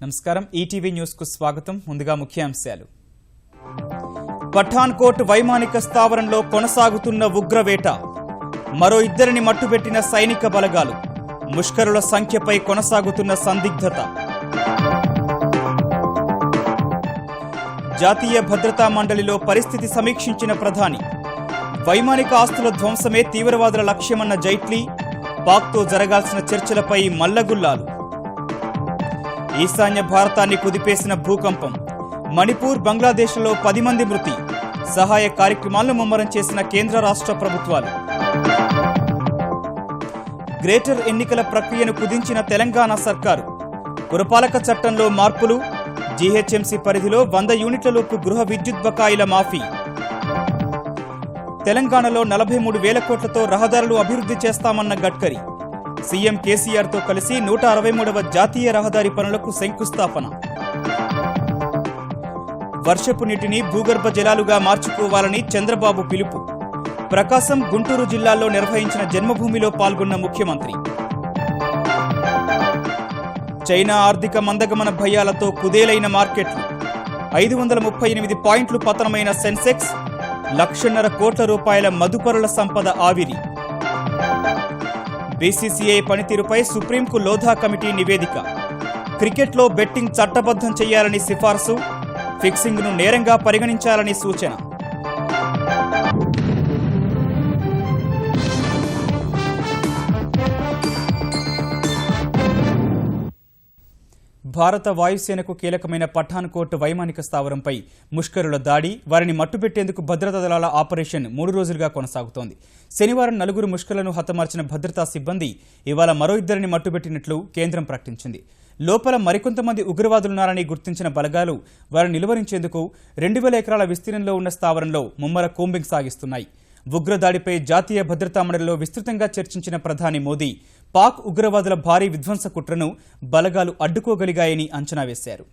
నమస్కారం ETV news కు స్వాగతం. ముందుగా ముఖ్యాంశాలు. పఠాన్కోట్ వైమానిక స్థావరంలో కొనసాగుతున్న ఉగ్రవేట. మరో ఇద్దరిని మట్టుబెట్టిన సైనిక బలగాలు. ముష్కరుల సంఖ్యపై కొనసాగుతున్న సందిగ్ధత. జాతీయ భద్రతా మండలిలో పరిస్థితి సమీక్షించిన ప్రధాని. వైమానిక ఆస్తుల ధ్వంసమే తీవ్రవాదుల లక్ష్యమన్న జైట్లీ. పాక్తో జరగాల్సిన చర్చలపై మల్లగుల్లాలు. ఈశాన్య భారతాన్ని కుదిపేసిన భూకంపం. మణిపూర్, బంగ్లాదేశ్లో 10 మంది మృతి. సహాయ కార్యక్రమాలను ముమ్మరం చేసిన కేంద్ర రాష్ట్ర ప్రభుత్వాలు. గ్రేటర్ ఎన్నికల ప్రక్రియను కుదించిన తెలంగాణ సర్కారు. పురపాలక చట్టంలో మార్పులు. జీహెచ్ఎంసీ పరిధిలో 100 యూనిట్లలోపు గృహ విద్యుత్ బకాయిల మాఫీ. తెలంగాణలో 43,000 కోట్లతో రహదారులు అభివృద్ధి చేస్తామన్న గడ్కరీ. సీఎం కేసీఆర్తో కలిసి 163వ జాతీయ రహదారి పనులకు శంకుస్థాపన. వర్షపు నీటిని భూగర్భ జలాలుగా మార్చుకోవాలని చంద్రబాబు పిలుపు. ప్రకాశం, గుంటూరు జిల్లాల్లో నిర్వహించిన జన్మభూమిలో పాల్గొన్న ముఖ్యమంత్రి. చైనా ఆర్థిక మందగమన భయాలతో కుదేలైన మార్కెట్లు. 538 పాయింట్లు పతనమైన సెన్సెక్స్. 1,50,000 కోట్ల రూపాయల మదుపరుల సంపద ఆవిరి. బీసీసీఐ పనితీరుపై సుప్రీంకు లోధా కమిటీ నివేదిక. క్రికెట్లో బెట్టింగ్ చట్టబద్ధం చేయాలని సిఫార్సు. ఫిక్సింగ్ను నేరంగా పరిగణించాలని సూచన. భారత వాయుసేనకు కీలకమైన పఠాన్కోట్ వైమానిక స్థావరంపై ముష్కరుల దాడి, వారిని మట్టుబెట్టేందుకు భద్రతా దళాల ఆపరేషన్ 3 రోజులుగా కొనసాగుతోంది. శనివారం 4 ముష్కరులను హతమార్చిన భద్రతా సిబ్బంది ఇవాళ మరో 2 మట్టుబెట్టినట్లు కేంద్రం ప్రకటించింది. లోపల మరికొంతమంది ఉగ్రవాదులున్నారని గుర్తించిన బలగాలు వారిని నిలువరించేందుకు 2,000 ఎకరాల విస్తీర్ణంలో ఉన్న స్థావరంలో ముమ్మర కూంబింగ్ సాగిస్తున్నాయి. ఉగ్రదాడిపై జాతీయ భద్రతా మండలిలో విస్తృతంగా చర్చించిన ప్రధాని మోదీ పాక్ ఉగ్రవాదుల భారీ విధ్వంస కుట్రను బలగాలు అడ్డుకోగలిగాయని అంచనా వేశారు.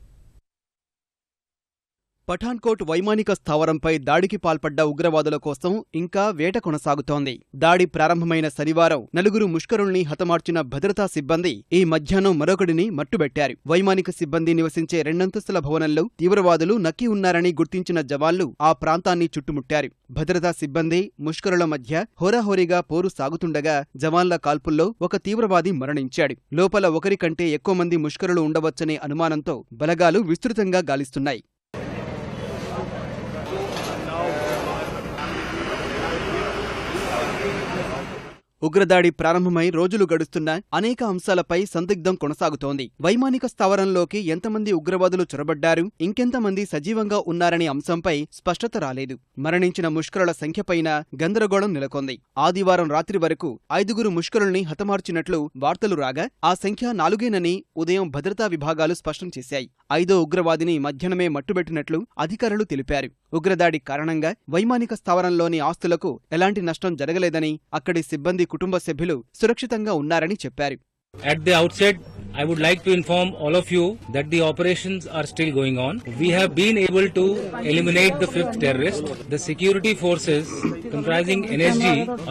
పఠాన్కోట్ వైమానిక స్థావరంపై దాడికి పాల్పడ్డ ఉగ్రవాదుల కోసం ఇంకా వేట కొనసాగుతోంది. దాడి ప్రారంభమైన శనివారం 4 ముష్కరుల్ని హతమార్చిన భద్రతా సిబ్బంది ఈ మధ్యాహ్నం మరొకడిని మట్టుబెట్టారు. వైమానిక సిబ్బంది నివసించే 2 అంతస్తుల భవనంలో తీవ్రవాదులు నక్కి ఉన్నారని గుర్తించిన జవాన్లు ఆ ప్రాంతాన్ని చుట్టుముట్టారు. భద్రతా సిబ్బంది, ముష్కరుల మధ్య హోరాహోరీగా పోరు సాగుతుండగా జవాన్ల కాల్పుల్లో ఒక తీవ్రవాది మరణించాడు. లోపల 1 కంటే ఎక్కువ మంది ముష్కరులు ఉండవచ్చనే అనుమానంతో బలగాలు విస్తృతంగా గాలిస్తున్నాయి. ఉగ్రదాడి ప్రారంభమై రోజులు గడుస్తున్నా అనేక అంశాలపై సందిగ్ధం కొనసాగుతోంది. వైమానిక స్థావరంలోకి ఎంతమంది ఉగ్రవాదులు చొరబడ్డారు, ఇంకెంతమంది సజీవంగా ఉన్నారనే అంశంపై స్పష్టత రాలేదు. మరణించిన ముష్కరుల సంఖ్యపైన గందరగోళం నెలకొంది. ఆదివారం రాత్రి వరకు 5 ముష్కరుల్ని హతమార్చినట్లు వార్తలు రాగా ఆ సంఖ్య 4 ఉదయం భద్రతా విభాగాలు స్పష్టం చేశాయి. 5వ ఉగ్రవాదిని మధ్యాహ్నమే మట్టుబెట్టినట్లు అధికారులు తెలిపారు. ఉగ్రదాడి కారణంగా వైమానిక స్థావరంలోని ఆస్తులకు ఎలాంటి నష్టం జరగలేదని, అక్కడి సిబ్బంది కుటుంబ సభ్యులు సురక్షితంగా ఉన్నారని చెప్పారు. At the outset, I would like to inform all of you that the operations are still going on. We have been able to eliminate the 5th terrorist. The security forces comprising NSG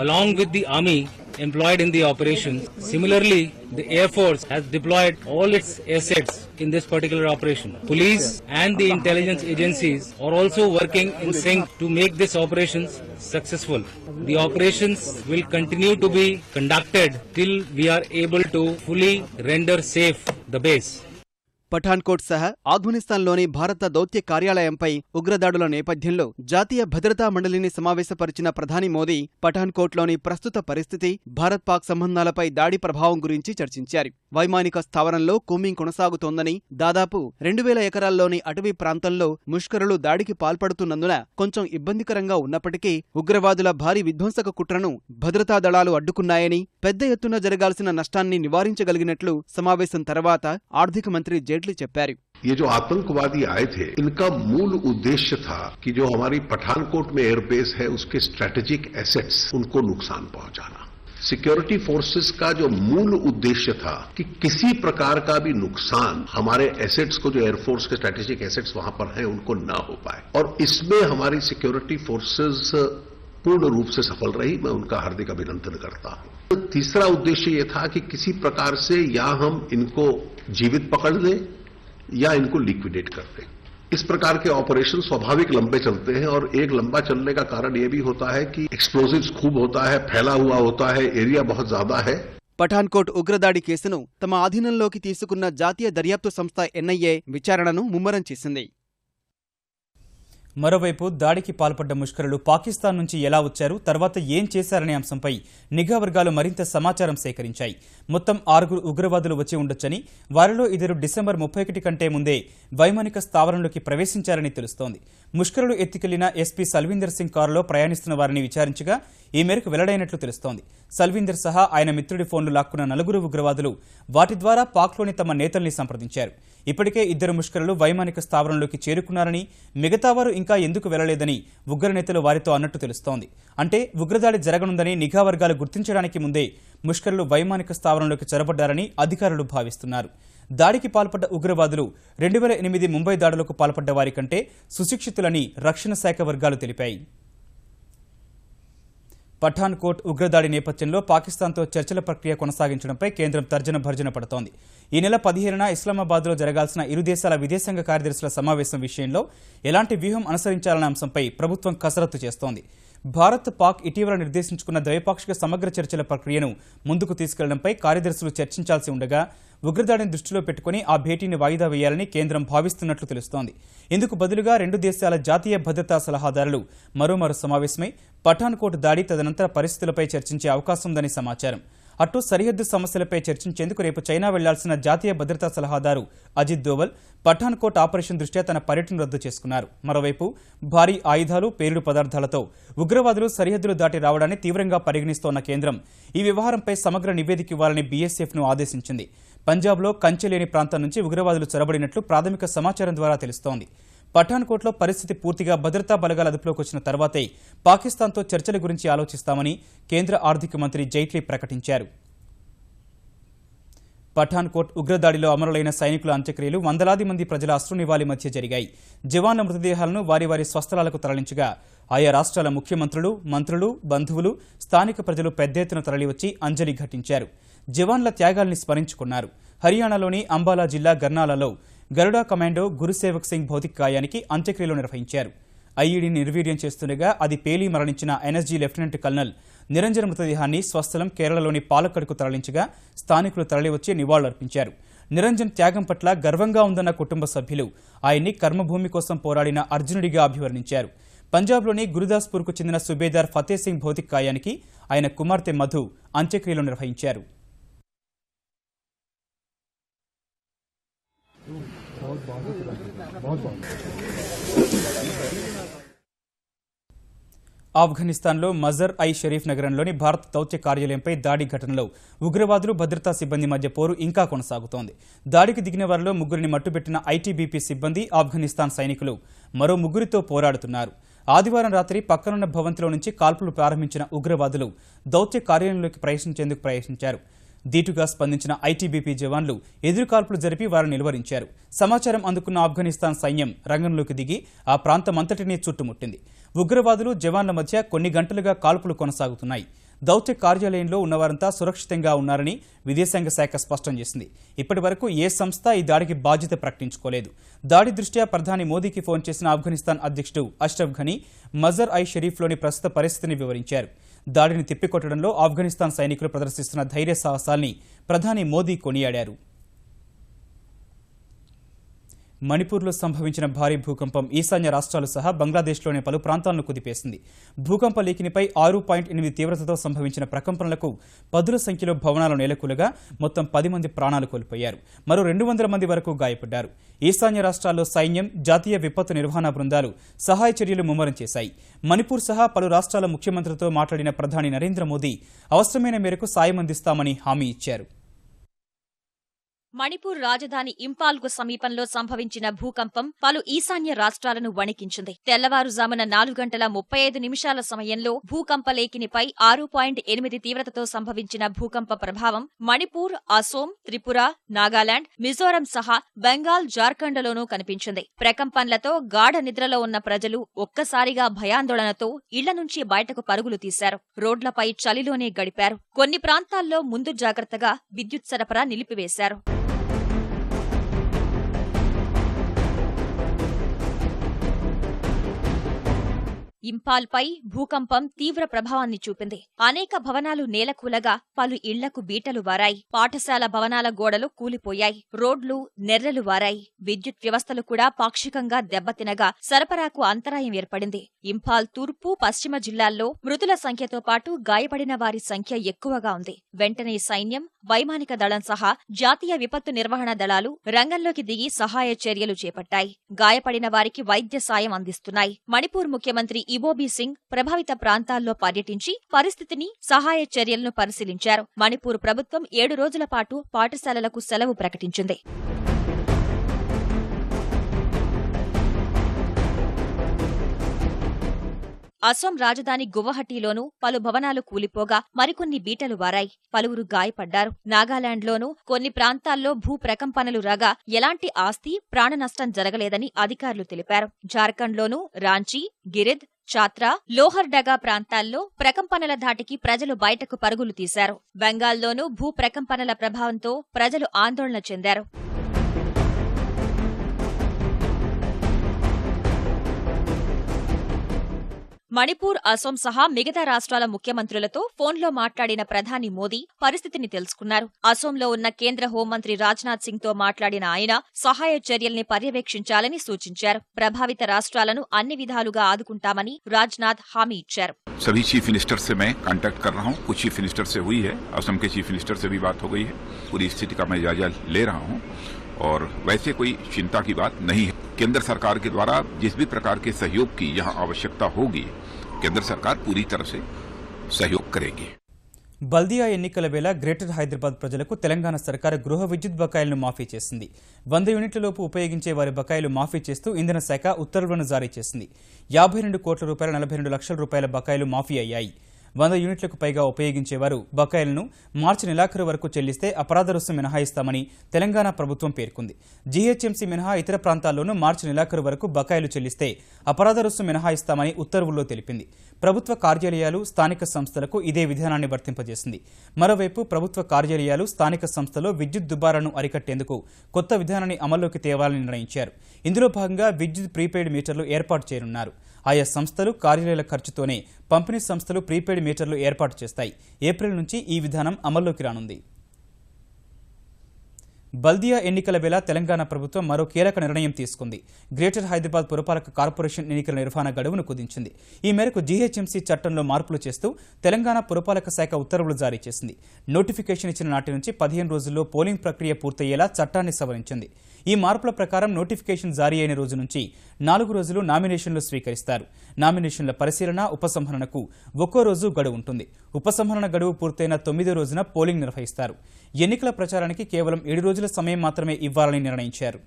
along with the army employed in the operations. Similarly, the Air Force has deployed all its assets in this particular operation. Police and the intelligence agencies are also working in sync to make this operations successful. The operations will continue to be conducted till we are able to fully render safe the base. Pathankot సహా ఆఫ్ఘనిస్తాన్లోని భారత దౌత్య కార్యాలయంపై ఉగ్రదాడుల నేపథ్యంలో జాతీయ భద్రతా మండలిని సమావేశపరిచిన ప్రధాని మోదీ పఠాన్కోట్లోని ప్రస్తుత పరిస్థితి, భారత్ పాక్ సంబంధాలపై దాడి ప్రభావం గురించి చర్చించారు. వైమానిక స్థావరంలో కూంబింగ్ కొనసాగుతోందని, దాదాపు 2,000 ఎకరాల్లోని అటవీ ప్రాంతంలో ముష్కరులు దాడికి పాల్పడుతున్నందున కొంచెం ఇబ్బందికరంగా ఉన్నప్పటికీ ఉగ్రవాదుల భారీ విధ్వంసక కుట్రను భద్రతా దళాలు అడ్డుకున్నాయని, పెద్ద ఎత్తున జరగాల్సిన నష్టాన్ని నివారించగలిగినట్లు సమావేశం తర్వాత ఆర్థిక మంత్రి జైట్లీ చెప్పారు. ये जो आतंकवादी आए थे, इनका मूल उद्देश्य था कि जो हमारी पठानकोट में एयरबेस है उसके स्ट्रेटेजिक एसेट्स उनको नुकसान पहुंचाना। सिक्योरिटी फोर्सेस का जो मूल उद्देश्य था कि किसी प्रकार का भी नुकसान हमारे एसेट्स को, जो एयरफोर्स के स्ट्रेटेजिक एसेट्स वहां पर हैं, उनको न हो पाए, और इसमें हमारी सिक्योरिटी फोर्सेस पूर्ण रूप से सफल रही। मैं उनका हार्दिक अभिनंदन करता हूं। तीसरा उद्देश्य यह था कि किसी प्रकार से या हम इनको जीवित पकड़ लें या इनको लिक्विडेट कर दें। इस प्रकार के ऑपरेशन स्वाभाविक लंबे चलते हैं और एक लंबा चलने का कारण यह भी होता है कि एक्सप्लोजिव्स खूब होता है, फैला हुआ होता है, एरिया बहुत ज्यादा है। పఠాన్కోట్ ఉగ్రదాడి కేసును తమ ఆధీనంలోకి తీసుకున్న జాతీయ దర్యాప్తు సంస్థ ఎన్ఐఏ విచారణను ముమ్మరం చేసింది. మరోవైపు దాడికి పాల్పడ్డ ముష్కరులు పాకిస్తాన్ నుంచి ఎలా వచ్చారు, తర్వాత ఏం చేశారనే అంశంపై నిఘా వర్గాలు మరింత సమాచారం సేకరించాయి. మొత్తం 6 ఉగ్రవాదులు వచ్చి ఉండొచ్చని, వారిలో 2 డిసెంబర్ 31 కంటే ముందే వైమానిక స్థావరంలోకి ప్రవేశించారని తెలుస్తోంది. ముష్కరులు ఎత్తికెళ్లిన ఎస్పీ సల్వీందర్ సింగ్ కారులో ప్రయాణిస్తున్న వారిని విచారించగా ఈ మేరకు వెల్లడైనట్లు తెలుస్తోంది. సల్వీందర్ సహా ఆయన మిత్రుడి ఫోన్లు లాక్కున్న 4 ఉగ్రవాదులు వాటి ద్వారా పాక్లోని తమ నేతల్ని సంప్రదించారు. ఇప్పటికే 2 ముష్కరులు వైమానిక స్థావరంలోకి చేరుకున్నారని, మిగతా వారు ఇంకా ఎందుకు వెళ్లలేదని ఉగ్రనేతలు వారితో అన్నట్టు తెలుస్తోంది. అంటే ఉగ్రదాడి జరగనుందని నిఘా వర్గాలు గుర్తించడానికి ముందే ముష్కరులు వైమానిక స్థావరంలోకి చొరబడ్డారని అధికారులు భావిస్తున్నారు. దాడికి పాల్పడ్డ ఉగ్రవాదులు 2008 ముంబై దాడులకు పాల్పడ్డ వారి కంటే సుశిక్షితులని రక్షణ శాఖ వర్గాలు తెలిపాయి. పఠాన్కోట్ ఉగ్రదాడి నేపథ్యంలో పాకిస్తాన్తో చర్చల ప్రక్రియ కొనసాగించడంపై కేంద్రం తర్జన భర్జన పడుతోంది. ఈ నెల 15న ఇస్లామాబాద్లో జరగాల్సిన ఇరు దేశాల విదేశాంగ కార్యదర్శుల సమావేశం విషయంలో ఎలాంటి వ్యూహం అనుసరించాలన్న అంశంపై ప్రభుత్వం కసరత్తు చేస్తోంది. భారత్, పాక్ ఇటీవల నిర్దేశించుకున్న ద్వైపాక్షిక సమగ్ర చర్చల ప్రక్రియను ముందుకు తీసుకెళ్లడంపై కార్యదర్శులు చర్చించాల్సి ఉండగా ఉగ్రదాడిని దృష్టిలో పెట్టుకుని ఆ భేటీని వాయిదా వేయాలని కేంద్రం భావిస్తున్నట్లు తెలుస్తోంది. ఇందుకు బదులుగా 2 దేశాల జాతీయ భద్రతా సలహాదారులు మరోమారు సమావేశమై పఠాన్కోట్ దాడి తదనంతర పరిస్థితులపై చర్చించే అవకాశం ఉందని సమాచారం. అటు సరిహద్దు సమస్యలపై చర్చించేందుకు రేపు చైనా వెళ్లాల్సిన జాతీయ భద్రతా సలహాదారు అజిత్ దోవల్ పఠాన్కోట్ ఆపరేషన్ దృష్ట్యా తన పర్యటన రద్దు చేసుకున్నారు. మరోవైపు భారీ ఆయుధాలు, పేలుడు పదార్థాలతో ఉగ్రవాదులు సరిహద్దులు దాటి రావడాన్ని తీవ్రంగా పరిగణిస్తోన్న కేంద్రం ఈ వ్యవహారంపై సమగ్ర నివేదిక ఇవ్వాలని బీఎస్ఎఫ్ను ఆదేశించింది. పంజాబ్లో కంచెలేని ప్రాంతం నుంచి ఉగ్రవాదులు చొరబడినట్లు ప్రాథమిక సమాచారం ద్వారా తెలుస్తోంది. పఠాన్కోట్లో పరిస్థితి పూర్తిగా భద్రతా బలగాల అదుపులోకి వచ్చిన తర్వాతే పాకిస్తాన్తో చర్చల గురించి ఆలోచిస్తామని కేంద్ర ఆర్థిక మంత్రి జైట్లీ ప్రకటించారు. పఠాన్కోట్ ఉగ్రదాడిలో అమరులైన సైనికుల అంత్యక్రియలు వందలాది మంది ప్రజల అశ్రునివాళి మధ్య జరిగాయి. జవాన్ల మృతదేహాలను వారి వారి స్వస్థలాలకు తరలించగా ఆయా రాష్ట్రాల ముఖ్యమంత్రులు, మంత్రులు, బంధువులు, స్థానిక ప్రజలు పెద్ద ఎత్తున తరలివచ్చి అంజలి ఘటించారు. జవాన్ల త్యాగాల్ని స్మరించుకున్నారు. హర్యానాలోని అంబాలా జిల్లా గర్నాలలో గరుడా కమాండో గురుసేవక్ సింగ్ భౌతిక కాయానికి అంత్యక్రియలు నిర్వహించారు. ఐఈడీని నిర్వీర్యం చేస్తుండగా అది పేలి మరణించిన ఎన్ఎస్జీ లెఫ్టినెంట్ కల్నల్ నిరంజన్ మృతదేహాన్ని స్వస్థలం కేరళలోని పాలక్కడ్కు తరలించగా స్థానికులు తరలివచ్చి నివాళులర్పించారు. నిరంజన్ త్యాగం పట్ల గర్వంగా ఉందన్న కుటుంబ సభ్యులు ఆయన్ని కర్మభూమి కోసం పోరాడిన అర్జునుడిగా అభివర్ణించారు. పంజాబ్లోని గురుదాస్పూర్కు చెందిన సుబేదార్ ఫతే సింగ్ భౌతిక కాయానికి ఆయన కుమార్తె మధు అంత్యక్రియలు నిర్వహించారు. ఆఫ్ఘనిస్తాన్లో మజర్-ఐ-షరీఫ్ నగరంలోని భారత దౌత్య కార్యాలయంపై దాడి ఘటనలో ఉగ్రవాదులు, భద్రతా సిబ్బంది మధ్య పోరు ఇంకా కొనసాగుతోంది. దాడికి దిగిన వారిలో 3 మట్టుబెట్టిన ఐటీబీపీ సిబ్బంది, ఆఫ్ఘనిస్తాన్ సైనికులు మరో 3తో పోరాడుతున్నారు. ఆదివారం రాత్రి పక్కనున్న భవంతిలో నుంచి కాల్పులు ప్రారంభించిన ఉగ్రవాదులు దౌత్య కార్యాలయంలోకి ప్రవేశించారు. దీటుగా స్పందించిన ఐటీబీపీ జవాన్లు ఎదురుకాల్పులు జరిపి వారిని నిలువరించారు. సమాచారం అందుకున్న ఆఫ్ఘనిస్తాన్ సైన్యం రంగంలోకి దిగి ఆ ప్రాంతమంతటినీ చుట్టుముట్టింది. ఉగ్రవాదులు, జవాన్ల మధ్య కొన్ని గంటలుగా కాల్పులు కొనసాగుతున్నాయి. దౌత్య కార్యాలయంలో ఉన్నవారంతా సురక్షితంగా ఉన్నారని విదేశాంగ శాఖ స్పష్టం చేసింది. ఇప్పటి వరకు ఏ సంస్థ ఈ దాడికి బాధ్యత ప్రకటించుకోలేదు. దాడి దృష్ట్యా ప్రధాని మోదీకి ఫోన్ చేసిన ఆఫ్ఘనిస్తాన్ అధ్యక్షుడు అష్రఫ్ ఘనీ మజర్-ఐ-షరీఫ్లోని ప్రస్తుత పరిస్థితిని వివరించారు. దాడిని తిప్పికొట్టడంలో ఆఫ్ఘనిస్తాన్ సైనికులు ప్రదర్శిస్తున్న ధైర్య సాహసాల్ని ప్రధాని మోదీ కొనియాడారు. మణిపూర్లో సంభవించిన భారీ భూకంపం ఈశాన్య రాష్ట్రాలు సహా బంగ్లాదేశ్లోని పలు ప్రాంతాలను కుదిపేసింది. భూకంప లేఖినిపై 6.8 తీవ్రతతో సంభవించిన ప్రకంపనలకు పదుల సంఖ్యలో భవనాలు నేలకూలగా మొత్తం 10 మంది ప్రాణాలు కోల్పోయారు. మరో 200 మంది వరకు గాయపడ్డారు. ఈశాన్య రాష్ట్రాల్లో సైన్యం, జాతీయ విపత్తు నిర్వహణ బృందాలు సహాయ చర్యలు ముమ్మరం చేశాయి. మణిపూర్ సహా పలు రాష్ట్రాల ముఖ్యమంత్రులతో మాట్లాడిన ప్రధాని నరేంద్ర మోదీ అవసరమైన మేరకు సాయం అందిస్తామని హామీ ఇచ్చారు. మణిపూర్ రాజధాని ఇంపాల్కు సమీపంలో సంభవించిన భూకంపం పలు ఈశాన్య రాష్ట్రాలను వణికించింది. తెల్లవారుజామున 4:35 సమయంలో భూకంప లేఖినిపై 6.8 తీవ్రతతో సంభవించిన భూకంప ప్రభావం మణిపూర్, అసోం, త్రిపుర, నాగాలాండ్, మిజోరం సహా బెంగాల్, జార్ఖండ్లోనూ కనిపించింది. ప్రకంపనలతో గాఢ నిద్రలో ఉన్న ప్రజలు ఒక్కసారిగా భయాందోళనతో ఇళ్ల నుంచి బయటకు పరుగులు తీశారు. రోడ్లపై చలిలోనే గడిపారు. కొన్ని ప్రాంతాల్లో ముందు జాగ్రత్తగా విద్యుత్ సరఫరా నిలిపివేశారు. ఇంపాల్పై భూకంపం తీవ్ర ప్రభావాన్ని చూపింది. అనేక భవనాలు నేలకూలగా పలు ఇళ్లకు బీటలు వారాయి. పాఠశాల భవనాల గోడలు కూలిపోయాయి. రోడ్లు నెర్రెలు వారాయి. విద్యుత్ వ్యవస్థలు కూడా పాక్షికంగా దెబ్బతినగా సరఫరాకు అంతరాయం ఏర్పడింది. ఇంపాల్ తూర్పు, పశ్చిమ జిల్లాల్లో మృతుల సంఖ్యతో పాటు గాయపడిన వారి సంఖ్య ఎక్కువగా ఉంది. వెంటనే సైన్యం, వైమానిక దళం సహా జాతీయ విపత్తు నిర్వహణ దళాలు రంగంలోకి దిగి సహాయ చర్యలు చేపట్టాయి. గాయపడిన వారికి వైద్య సాయం అందిస్తున్నాయి. మణిపూర్ ముఖ్యమంత్రి ఇబోబీ సింగ్ ప్రభావిత ప్రాంతాల్లో పర్యటించి పరిస్థితిని, సహాయ చర్యలను పరిశీలించారు. మణిపూర్ ప్రభుత్వం 7 రోజుల పాటు పాఠశాలలకు సెలవు ప్రకటించింది. అసోం రాజధాని గువహటిలోనూ పలు భవనాలు కూలిపోగా మరికొన్ని బీటలు వారాయి. పలువురు గాయపడ్డారు. నాగాలాండ్లోనూ కొన్ని ప్రాంతాల్లో భూ ప్రకంపనలు రాగా ఎలాంటి ఆస్తి, ప్రాణనష్టం జరగలేదని అధికారులు తెలిపారు. జార్ఖండ్లోనూ రాంచీ, గిరిద్, చాత్రా, లోహర్డగా ప్రాంతాల్లో ప్రకంపనల ధాటికి ప్రజలు బయటకు పరుగులు తీశారు. బెంగాల్లోనూ భూ ప్రకంపనల ప్రభావంతో ప్రజలు ఆందోళన చెందారు. మణిపూర్, అసోం సహా మిగతా రాష్ట్రాల ముఖ్యమంత్రులతో ఫోన్లో మాట్లాడిన ప్రధాని మోదీ పరిస్థితిని తెలుసుకున్నారు. అసోంలో ఉన్న కేంద్ర హోంమంత్రి రాజ్నాథ్ సింగ్తో మాట్లాడిన ఆయన సహాయ చర్యల్ని పర్యవేక్షించాలని సూచించారు. ప్రభావిత రాష్ట్రాలను అన్ని విధాలుగా ఆదుకుంటామని రాజ్నాథ్ హామీ ఇచ్చారు. सभी चीफ मिनिस्टर से मैं कांटेक्ट कर रहा हूं। कुछ चीफ मिनिस्टर से हुई है, असम के चीफ मिनिस्टर से भी बात हो गई है। पूरी स्थिति का मैं जायजा ले रहा हूं और वैसे कोई चिंता की बात नहीं है। केंद्र सरकार के द्वारा जिस भी प्रकार के सहयोग की यहां आवश्यकता होगी, केंद्र सरकार पूरी तरह से सहयोग करेगी। బల్దియా ఎన్నికల వేళ గ్రేటర్ హైదరాబాద్ ప్రజలకు తెలంగాణ సర్కారు గృహ విద్యుత్ బకాయిలను మాఫీ చేసింది. 100 యూనిట్లలోపు ఉపయోగించే వారి బకాయిలు మాఫీ చేస్తూ ఇంధన శాఖ ఉత్తర్వులను జారీ చేసింది. 52 కోట్ల రూపాయల 42 లక్షల రూపాయల బకాయిలు మాఫీ అయ్యాయి. 100 యూనిట్లకు పైగా ఉపయోగించేవారు బకాయిలను మార్చి నెలాఖరు వరకు చెల్లిస్తే అపరాధ రుసుము మినహాయిస్తామని తెలంగాణ ప్రభుత్వం పేర్కొంది. జీహెచ్ఎంసీ మినహా ఇతర ప్రాంతాల్లోనూ మార్చి నెలాఖరు వరకు బకాయిలు చెల్లిస్తే అపరాధ రుసుము మినహాయిస్తామని ఉత్తర్వుల్లో తెలిపింది. ప్రభుత్వ కార్యాలయాలు, స్థానిక సంస్థలకు ఇదే విధానాన్ని వర్తింపజేసింది. మరోవైపు ప్రభుత్వ కార్యాలయాలు, స్థానిక సంస్థలో విద్యుత్ దుబారాను అరికట్టేందుకు కొత్త విధానాన్ని అమల్లోకి తేవాలని నిర్ణయించారు. ఇందులో భాగంగా విద్యుత్ ప్రీపెయిడ్ మీటర్లు ఏర్పాటు చేయనున్నారు. ఆయా సంస్థలు, కార్యాలయాల ఖర్చుతోనే పంపిణీ సంస్థలు ప్రీపెయిడ్ మీటర్లు ఏర్పాటు చేస్తాయి. ఏప్రిల్ నుంచి ఈ విధానం అమల్లోకి రానుంది. బల్దియా ఎన్నికల వేళ తెలంగాణ ప్రభుత్వం మరో కీలక నిర్ణయం తీసుకుంది. గ్రేటర్ హైదరాబాద్ పురపాలక కార్పొరేషన్ ఎన్నికల నిర్వహణ గడువును కుదించింది. ఈ మేరకు జీహెచ్ఎంసీ చట్టంలో మార్పులు చేస్తూ తెలంగాణ పురపాలక శాఖ ఉత్తర్వులు జారీ చేసింది. నోటిఫికేషన్ ఇచ్చిన నాటి నుంచి 15 రోజుల్లో పోలింగ్ ప్రక్రియ పూర్తయ్యేలా చట్టాన్ని సవరించింది. ఈ మార్పుల ప్రకారం నోటిఫికేషన్ జారీ అయిన రోజు నుంచి 4 రోజులు నామినేషన్లు స్వీకరిస్తారు. నామినేషన్ల పరిశీలన, ఉపసంహరణకు ఒక్కో రోజు గడువు ఉంటుంది. ఉపసంహరణ గడువు పూర్తయిన 9వ రోజున పోలింగ్ నిర్వహిస్తారు. ఎన్నికల ప్రచారానికి కేవలం 7 రోజుల సమయం మాత్రమే ఇవ్వాలని నిర్ణయించారు.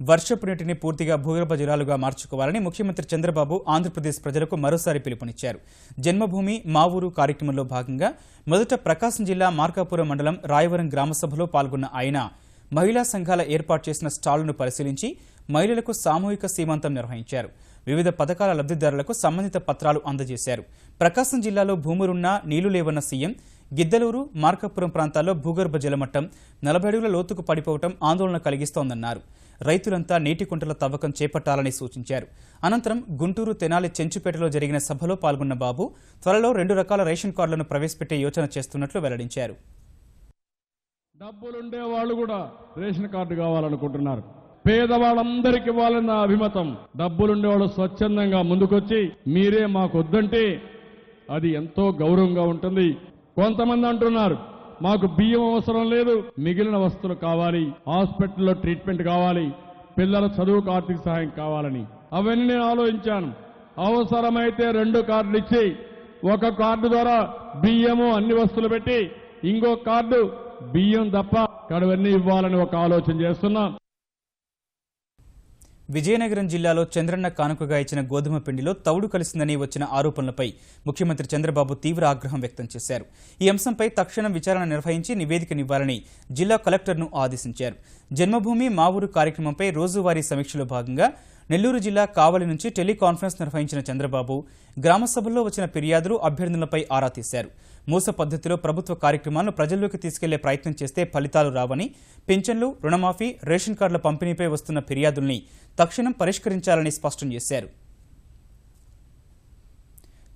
వర్షపు నీటిని పూర్తిగా భూగర్భ జలాలుగా మార్చుకోవాలని ముఖ్యమంత్రి చంద్రబాబు ఆంధ్రప్రదేశ్ ప్రజలకు మరోసారి పిలుపునిచ్చారు. జన్మభూమి మా ఊరు కార్యక్రమంలో భాగంగా మొదట ప్రకాశం జిల్లా మార్కాపురం మండలం రాయవరం గ్రామసభలో పాల్గొన్న ఆయన మహిళా సంఘాల ఏర్పాటు చేసిన స్టాళ్లను పరిశీలించి మహిళలకు సామూహిక సీమంతం నిర్వహించారు. వివిధ పథకాల లబ్ధిదారులకు సంబంధిత పత్రాలు అందజేశారు. ప్రకాశం జిల్లాలో భూములున్నా నీళ్లు లేవన్న సీఎం గిద్దలూరు, మార్కాపురం ప్రాంతాల్లో భూగర్భ జలమట్టం 40 అడుగుల లోతుకు పడిపోవటం ఆందోళన కలిగిస్తోందన్నారు. రైతులంతా నీటి కుంటల తవ్వకం చేపట్టాలని సూచించారు. అనంతరం గుంటూరు, తెనాలి, చెంచుపేటలో జరిగిన సభలో పాల్గొన్న బాబు త్వరలో 2 రకాల రేషన్ కార్డులను ప్రవేశపెట్టే యోచన చేస్తున్నట్లు వెల్లడించారు. డబ్బులుండే వాళ్ళు కూడా రేషన్ కార్డు కావాలనుకుంటున్నారు. పేదవాళ్ళందరికీ ఇవ్వాలని నా అభిమతం. డబ్బులుండేవాళ్ళు స్వచ్ఛందంగా ముందుకొచ్చి మీరే మాకు వద్దంటే అది ఎంతో గౌరవంగా ఉంటుంది. కొంతమంది అంటున్నారు మాకు బియ్యం అవసరం లేదు, మిగిలిన వస్తువులు కావాలి, హాస్పిటల్లో ట్రీట్మెంట్ కావాలి, పిల్లల చదువుకు ఆర్థిక సహాయం కావాలని. అవన్నీ నేను ఆలోచించాను. అవసరమైతే 2 కార్డులు ఇచ్చి, ఒక కార్డు ద్వారా బియ్యము అన్ని వస్తువులు పెట్టి, ఇంకో కార్డు బియ్యం తప్ప కడవన్నీ ఇవ్వాలని ఒక ఆలోచన చేస్తున్నాం. విజయనగరం జిల్లాలో చంద్రన్న కానుకగా ఇచ్చిన గోధుమ పిండిలో తవుడు కలిసిందని వచ్చిన ఆరోపణలపై ముఖ్యమంత్రి చంద్రబాబు తీవ్ర ఆగ్రహం వ్యక్తం చేశారు. ఈ అంశంపై తక్షణం విచారణ నిర్వహించి నివేదికనివ్వాలని జిల్లా కలెక్టర్ను ఆదేశించారు. జన్మభూమి మా ఊరు కార్యక్రమంపై రోజువారీ సమీక్షలో భాగంగా నెల్లూరు జిల్లా కావలి నుంచి టెలికాన్ఫరెన్స్ నిర్వహించిన చంద్రబాబు గ్రామ సభల్లో వచ్చిన ఫిర్యాదులు, అభ్యర్థనలపై ఆరా తీశారు. మూస పద్ధతిలో ప్రభుత్వ కార్యక్రమాలను ప్రజల్లోకి తీసుకెళ్లే ప్రయత్నం చేస్తే ఫలితాలు రావని, పింఛన్లు, రుణమాఫీ, రేషన్ కార్డుల పంపిణీపై వస్తున్న ఫిర్యాదుల్ని తక్షణం పరిష్కరించాలని స్పష్టం చేశారు.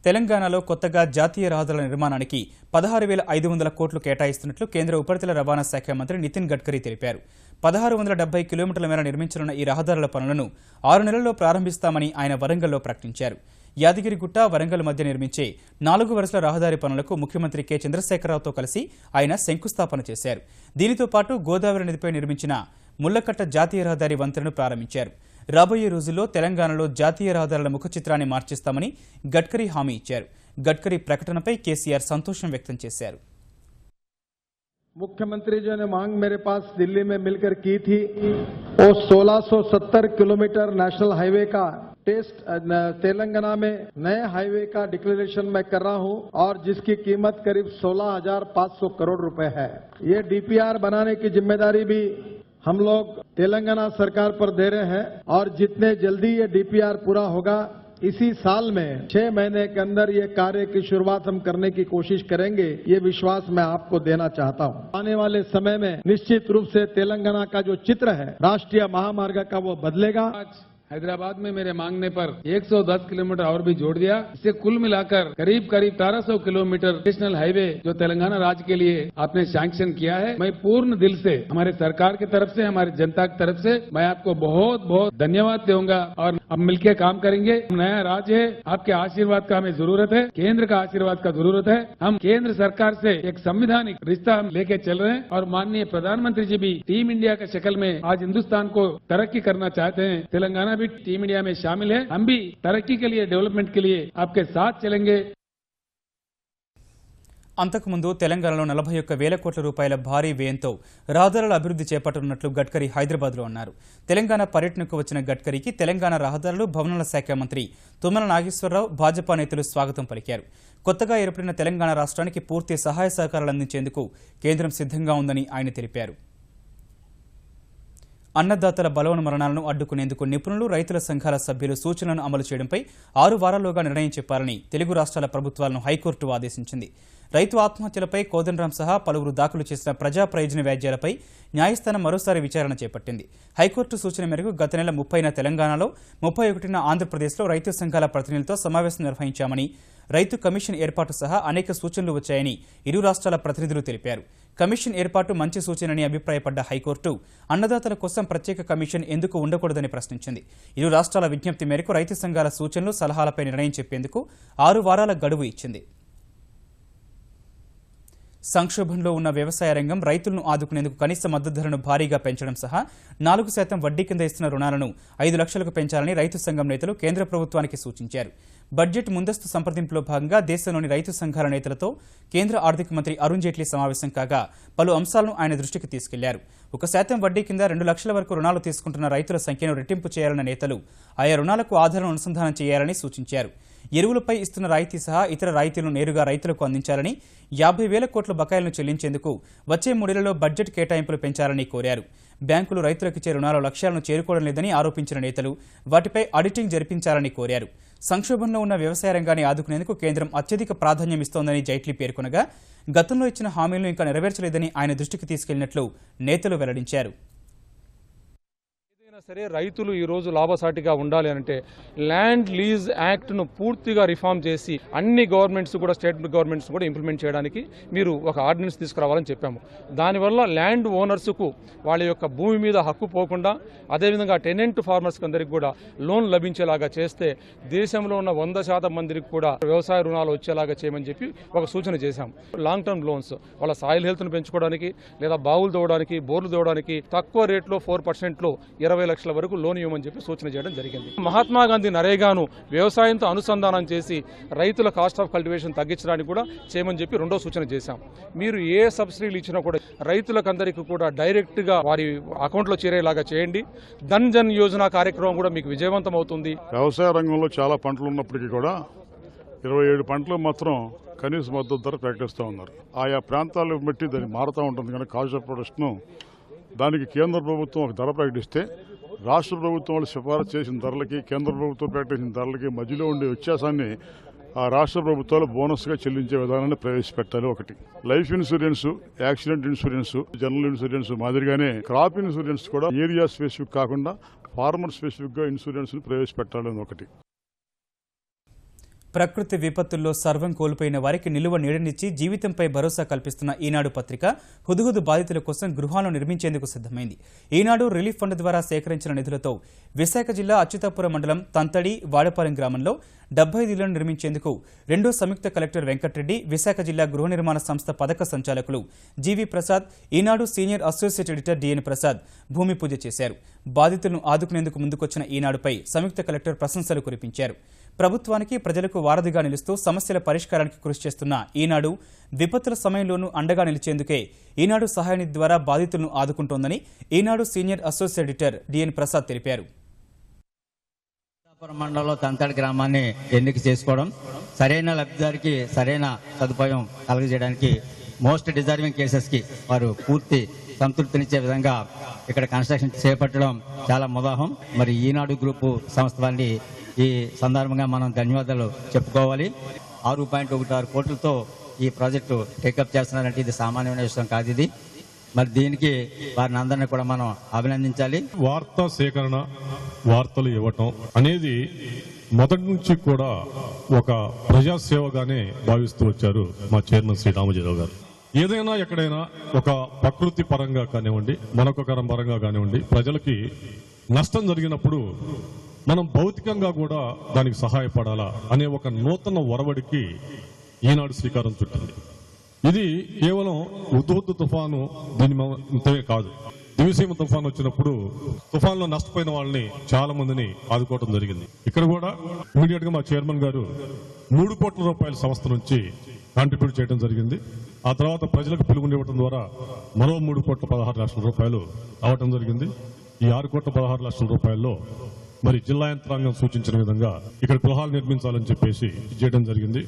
తెలంగాణలో కొత్తగా జాతీయ రహదారుల నిర్మాణానికి 16,500 కోట్లు కేటాయిస్తున్నట్లు కేంద్ర ఉపరితల రవాణా శాఖ మంత్రి నితిన్ గడ్కరీ తెలిపారు. 1670 కిలోమీటర్ల మేర నిర్మించనున్న ఈ రహదారుల పనులను 6 నెలల్లో ప్రారంభిస్తామని ఆయన వరంగల్లో ప్రకటించారు. యాదగిరిగుట్ట, వరంగల్ మధ్య నిర్మించే 4 వరుసల రహదారి పనులకు ముఖ్యమంత్రి కె చంద్రశేఖరరావుతో కలిసి ఆయన శంకుస్థాపన చేశారు. దీనితో పాటు గోదావరి నదిపై నిర్మించిన ముళ్లకట్ట జాతీయ రహదారి వంతెనను ప్రారంభించారు. రాబోయే రోజుల్లో తెలంగాణలో జాతీయ రహదారుల ముఖ చిత్రాన్ని మార్చిస్తామని గడ్కరీ హామీ ఇచ్చారు. గడ్కరీ ప్రకటనపై కేసీఆర్ సంతోషం వ్యక్తం చేశారు. मुख्यमंत्री जो ने मांग मेरे पास दिल्ली में मिलकर की थी, वो 1670 किलोमीटर नेशनल हाईवे का टेस्ट तेलंगाना में नए हाईवे का डिक्लेरेशन मैं कर रहा हूं और जिसकी कीमत करीब 16,500 करोड़ रुपए है. ये डीपीआर बनाने की जिम्मेदारी भी हम लोग तेलंगाना सरकार पर दे रहे हैं और जितने जल्दी ये डीपीआर पूरा होगा, इसी साल में 6 महीने के अंदर ये कार्य की शुरुआत हम करने की कोशिश करेंगे. ये विश्वास मैं आपको देना चाहता हूं. आने वाले समय में निश्चित रूप से तेलंगाना का जो चित्र है राष्ट्रीय महामार्ग का, वो बदलेगा. हैदराबाद में मेरे मांगने पर 110 किलोमीटर और भी जोड़ दिया. इससे कुल मिलाकर करीब 1300 किलोमीटर नेशनल हाईवे जो तेलंगाना राज्य के लिए आपने सैंक्शन किया है, मैं पूर्ण दिल से हमारे सरकार की तरफ से, हमारी जनता की तरफ से मैं आपको बहुत बहुत धन्यवाद दूंगा और अब मिलकर काम करेंगे. नया राज्य है, आपके आशीर्वाद का हमें जरूरत है, केंद्र का आशीर्वाद का जरूरत है. हम केंद्र सरकार से एक संवैधानिक रिश्ता हम लेके चल रहे हैं और माननीय प्रधानमंत्री जी भी टीम इंडिया के शक्ल में आज हिंदुस्तान को तरक्की करना चाहते हैं. तेलंगाना भी टीम इंडिया में शामिल है. हम भी तरक्की के लिए, डेवलपमेंट के लिए आपके साथ चलेंगे. అంతకుముందు తెలంగాణలో 41,000 కోట్ల రూపాయల భారీ వ్యయంతో రహదారుల అభివృద్ధి చేపట్టనున్నట్లు గడ్కరీ హైదరాబాద్లో అన్నారు. తెలంగాణ పర్యటనకు వచ్చిన గడ్కరీకి తెలంగాణ రహదారులు, భవనాల శాఖ మంత్రి తుమ్మల నాగేశ్వరరావు, భాజపా నేతలు స్వాగతం పలికారు. కొత్తగా ఏర్పడిన తెలంగాణ రాష్ట్రానికి పూర్తి సహాయ సహకారాలు అందించేందుకు కేంద్రం సిద్ధంగా ఉందని ఆయన తెలిపారు. అన్నదాతల బలవన్మరణాలను అడ్డుకునేందుకు నిపుణులు, రైతుల సంఘాల సభ్యులు సూచనలను అమలు చేయడంపై 6 వారాల్లోగా నిర్ణయం చెప్పాలని తెలుగు రాష్ట్రాల ప్రభుత్వాలను హైకోర్టు ఆదేశించింది. రైతు ఆత్మహత్యలపై కోదండరాం సహా పలువురు దాఖలు చేసిన ప్రజా ప్రయోజన వ్యాజ్యాలపై న్యాయస్థానం మరోసారి విచారణ చేపట్టింది. హైకోర్టు సూచన మేరకు గత నెల 30న తెలంగాణలో, 31న ఆంధ్రప్రదేశ్లో రైతు సంఘాల ప్రతినిధులతో సమావేశం నిర్వహించామని, రైతు కమిషన్ ఏర్పాటు సహా అనేక సూచనలు వచ్చాయని ఇరు రాష్ట్రాల ప్రతినిధులు తెలిపారు. కమిషన్ ఏర్పాటు మంచి సూచనని అభిప్రాయపడ్డ హైకోర్టు అన్నదాతల కోసం ప్రత్యేక కమిషన్ ఎందుకు ఉండకూడదని ప్రశ్నించింది. ఇరు రాష్ట్రాల విజ్ఞప్తి మేరకు రైతు సంఘాల సూచనలు, సలహాలపై నిర్ణయం చెప్పేందుకు 6 వారాల గడువు ఇచ్చింది. సంక్షోభంలో ఉన్న వ్యవసాయ రంగం రైతులను ఆదుకునేందుకు కనీస మద్దతు ధరను భారీగా పెంచడం సహా 4% వడ్డీ కింద ఇస్తున్న రుణాలను 5 లక్షలకు పెంచాలని రైతు సంఘం నేతలు కేంద్ర ప్రభుత్వానికి సూచించారు. బడ్జెట్ ముందస్తు సంప్రదింపులో భాగంగా దేశంలోని రైతు సంఘాల నేతలతో కేంద్ర ఆర్థిక మంత్రి అరుణ్ జైట్లీ సమావేశం కాగా పలు అంశాలను ఆయన దృష్టికి తీసుకెళ్లారు. 1% వడ్డీ కింద 2 లక్షల వరకు రుణాలు తీసుకుంటున్న రైతుల సంఖ్యను రెట్టింపు చేయాలన్న నేతలు ఆయా రుణాలకు ఆధారం అనుసంధానం చేయాలని సూచించారు. ఎరువులపై ఇస్తున్న రాయితీ సహా ఇతర రాయితీలను నేరుగా రైతులకు అందించాలని, 50,000 కోట్ల బకాయిలను చెల్లించేందుకు వచ్చే 3 ఏళ్లలో బడ్జెట్ కేటాయింపులు పెంచాలని కోరారు. బ్యాంకులు రైతులకిచ్చే రుణాల లక్ష్యాలను చేరుకోవడం లేదని ఆరోపించిన నేతలు వాటిపై ఆడిటింగ్ జరిపించాలని కోరారు. సంక్షోభంలో ఉన్న వ్యవసాయ రంగాన్ని ఆదుకునేందుకు కేంద్రం అత్యధిక ప్రాధాన్యం ఇస్తోందని జైట్లీ పేర్కొనగా గతంలో ఇచ్చిన హామీలను ఇంకా నెరవేర్చలేదని ఆయన దృష్టికి తీసుకెళ్లినట్లు నేతలు వెల్లడించారు. సరే రైతులు ఈ రోజు లాభసాటిగా ఉండాలి అంటే ల్యాండ్ లీజ్ యాక్ట్ ను పూర్తిగా రిఫార్మ్ చేసి అన్ని గవర్నమెంట్స్ కూడా, స్టేట్ గవర్నమెంట్స్ కూడా ఇంప్లిమెంట్ చేయడానికి మీరు ఒక ఆర్డినెన్స్ తీసుకురావాలని చెప్పాము. దానివల్ల ల్యాండ్ ఓనర్స్ కు వాళ్ళ యొక్క భూమి మీద హక్కు పోకుండా, అదేవిధంగా టెనెంట్ ఫార్మర్స్ అందరికి కూడా లోన్ లభించేలాగా చేస్తే దేశంలో ఉన్న 100% మందికి కూడా వ్యవసాయ రుణాలు వచ్చేలాగా చేయమని చెప్పి ఒక సూచన చేశాం. లాంగ్ టర్మ్ లోన్స్ వాళ్ళ సాయిల్ హెల్త్ ను పెంచుకోవడానికి, లేదా బావులు తవ్వడానికి, బోర్లు తవ్వడానికి తక్కువ రేట్లో 4% 20 లక్షల వరకు లోన్ ఇవ్వమని చెప్పి సూచన చేయడం జరిగింది. మహాత్మా గాంధీ నరేగాను వ్యవసాయంతో అనుసంధానం చేసి రైతుల కాస్ట్ ఆఫ్ కల్టివేషన్ తగ్గించడానికి కూడా చేయమని చెప్పి 2వ సూచన చేశాం. మీరు ఏ సబ్సిడీలు ఇచ్చినా కూడా రైతులకందరికీ కూడా డైరెక్ట్ గా వారి అకౌంట్లో చేరేలాగా చేయండి. ధన్ జన్ యోజన కార్యక్రమం కూడా మీకు విజయవంతం అవుతుంది. వ్యవసాయ రంగంలో చాలా పంటలు ఉన్నప్పటికీ కూడా 27 పంటలు మాత్రం కనీస మద్దతు ధర ప్రకటిస్తూ ఉన్నారు. ఆయా ప్రాంతాలను బట్టి దాన్ని మారుతూ ఉంటుంది. కానీ కాస్ట్ ఆఫ్ ప్రొడక్షన్ దానికి కేంద్ర ప్రభుత్వం ఒక ధర ప్రకటిస్తే రాష్ట్ర ప్రభుత్వం వాళ్ళు సిఫారసు చేసిన ధరలకి కేంద్ర ప్రభుత్వం ప్రకటించిన ధరలకి మధ్యలో ఉండే వ్యత్యాసాన్ని ఆ రాష్ట్ర ప్రభుత్వాలు బోనస్గా చెల్లించే విధానాన్ని ప్రవేశపెట్టాలి. ఒకటి life insurance, accident insurance, general insurance మాదిరిగానే క్రాప్ ఇన్సూరెన్స్ కూడా ఏరియా స్పెసిఫిక్ కాకుండా ఫార్మర్ స్పెసిఫిక్ గా ఇన్సూరెన్స్ ప్రవేశపెట్టాలని ఒకటి. ప్రకృతి విపత్తుల్లో సర్వం కోల్పోయిన వారికి నిలువ నీడనిచ్చి జీవితంపై భరోసా కల్పిస్తున్న ఈనాడు పత్రిక హుదుహుదు బాధితుల కోసం గృహాలను నిర్మించేందుకు సిద్ధమైంది. ఈనాడు రిలీఫ్ ఫండ్ ద్వారా సేకరించిన నిధులతో విశాఖ జిల్లా అచ్యుతాపురం మండలం తంతడి వాడపాలెం గ్రామంలో 75 ఇళ్లను నిర్మించేందుకు రెండో సంయుక్త కలెక్టర్ వెంకటరెడ్డి, విశాఖ జిల్లా గృహ నిర్మాణ సంస్థ పథక సంచాలకులు జీవీ ప్రసాద్, ఈనాడు సీనియర్ అసోసియేట్ ఎడిటర్ డిఎన్ ప్రసాద్ భూమి పూజ చేశారు. బాధితులను ఆదుకునేందుకు ముందుకొచ్చిన ఈనాడుపై సంయుక్త కలెక్టర్ ప్రశంసలు కురిపించారు. ప్రభుత్వానికి ప్రజలకు వారధిగా నిలుస్తూ సమస్యల పరిష్కారానికి కృషి చేస్తున్న ఈనాడు విపత్తుల సమయంలోనూ అండగా నిలిచేందుకే ఈనాడు సహాయనిధి ద్వారా బాధితులను ఆదుకుంటోందని ఈనాడు సీనియర్ అసోసియేట్ ఎడిటర్ డిఎన్ ప్రసాద్ తెలిపారు. మండలంలో తంతడి గ్రామాన్ని ఎన్నిక చేసుకోవడం, సరైన లబ్ధిదారికి సరైన సదుపాయం కలుగజేయడానికి మోస్ట్ డిజర్వింగ్ కేసెస్ కి వారు పూర్తి సంతృప్తినిచ్చే విధంగా ఇక్కడ కన్స్ట్రక్షన్ చేపట్టడం చాలా ముదాహం. మరి ఈనాడు గ్రూపు సంస్థ వారిని ఈ సందర్భంగా మనం ధన్యవాదాలు చెప్పుకోవాలి. 6.16 కోట్లతో ఈ ప్రాజెక్టు టేకప్ చేస్తున్నారంటే ఇది సామాన్యమైన విషయం కాదు. ఇది మరి దీనికి వారిని అందరినీ కూడా మనం అభినందించాలి. వార్తా సేకరణ, వార్తలు ఇవ్వటం అనేది మొదటి నుంచి కూడా ఒక ప్రజాసేవగానే భావిస్తూ వచ్చారు మా చైర్మన్ శ్రీ రామజీరావు గారు. ఏదైనా ఎక్కడైనా ఒక ప్రకృతి పరంగా కానివ్వండి, మరొక పరంగా కానివ్వండి, ప్రజలకి నష్టం జరిగినప్పుడు మనం భౌతికంగా కూడా దానికి సహాయపడాలా అనే ఒక నూతన ఒరవడికి ఈనాడు శ్రీకారం చుట్టింది. ఇది కేవలం హుద్హుద్ తుఫాను దీని ఇంతమే కాదు. దివిసీమ తుఫాను వచ్చినప్పుడు తుఫాన్లో నష్టపోయిన వాళ్ళని చాలా మందిని ఆదుకోవడం జరిగింది. ఇక్కడ కూడా ఇమీడియట్ గా మా చైర్మన్ గారు 3 కోట్ల రూపాయల సంస్థ నుంచి కాంట్రిబ్యూట్ చేయడం జరిగింది. ఆ తర్వాత ప్రజలకు పిలుపునివ్వడం ద్వారా మరో 3.16 కోట్ల రూపాయలు రావడం జరిగింది. ఈ 6.16 కోట్ల రూపాయల్లో మరి జిల్లా యంత్రాంగం సూచించిన విధంగా ఇక్కడ గృహాలు నిర్మించాలని చెప్పేసి చేయడం జరిగింది.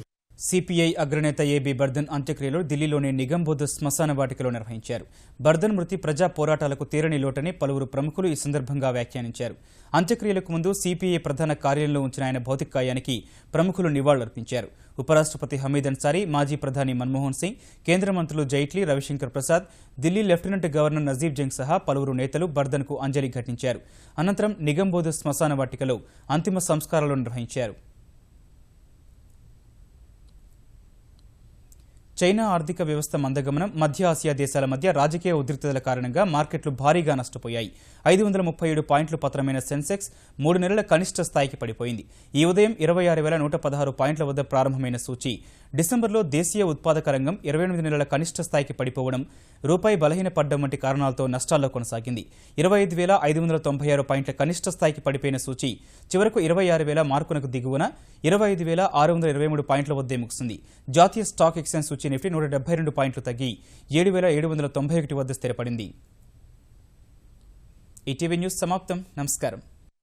సిపిఐ అగ్రనేత ఏబీ బర్దన్ అంత్యక్రియలు ఢిల్లీలోని నిగంబోధ్ శ్మశాన వాటికలో నిర్వహించారు. బర్దన్ మృతి ప్రజా పోరాటాలకు తీరని లోటని పలువురు ప్రముఖులు ఈ సందర్భంగా వ్యాఖ్యానించారు. అంత్యక్రియలకు ముందు సిపిఐ ప్రధాన కార్యాలయంలో ఉంచిన ఆయన భౌతికాయానికి ప్రముఖులు నివాళులర్పించారు. ఉపరాష్ట్రపతి హమీద్ అన్సారీ, మాజీ ప్రధాని మన్మోహన్ సింగ్, కేంద్ర మంత్రులు జైట్లీ, రవిశంకర్ ప్రసాద్, ఢిల్లీ లెఫ్టినెంట్ గవర్నర్ నజీబ్ జంగ్ సహా పలువురు నేతలు బర్దన్కు అంజలి ఘటించారు. అనంతరం నిగంబోధ్ శ్మశాన వాటికలో అంతిమ సంస్కారాలు నిర్వహించారు. చైనా ఆర్థిక వ్యవస్థ మందగమనం, మధ్య ఆసియా దేశాల మధ్య రాజకీయ ఉద్రిక్తతల కారణంగా మార్కెట్లు భారీగా నష్టపోయాయి. 537 పాయింట్లు పతనమైన సెన్సెక్స్ 3 నెలల కనిష్ట స్థాయికి పడిపోయింది. ఈ ఉదయం 26,116 పాయింట్ల వద్ద ప్రారంభమైన సూచీ డిసెంబర్లో దేశీయ ఉత్పాదక రంగం 28 నెలల కనిష్ట స్థాయికి పడిపోవడం, రూపాయి బలహీనపడ్డం వంటి కారణాలతో నష్టాల్లో కొనసాగింది. 25,596 పాయింట్ల కనిష్ట స్థాయికి పడిపోయిన సూచీ చివరకు 26,000 మార్కునకు దిగువన 25,623 పాయింట్ల వద్దే ముగిసింది. జాతీయ స్టాక్ ఎక్స్చేంజ్ సూచీ నిఫ్టీ 172 పాయింట్లు తగ్గి 7,791 వద్ద స్థిరపడింది. ఈటీవీ న్యూస్ సమాప్తం. నమస్కారం.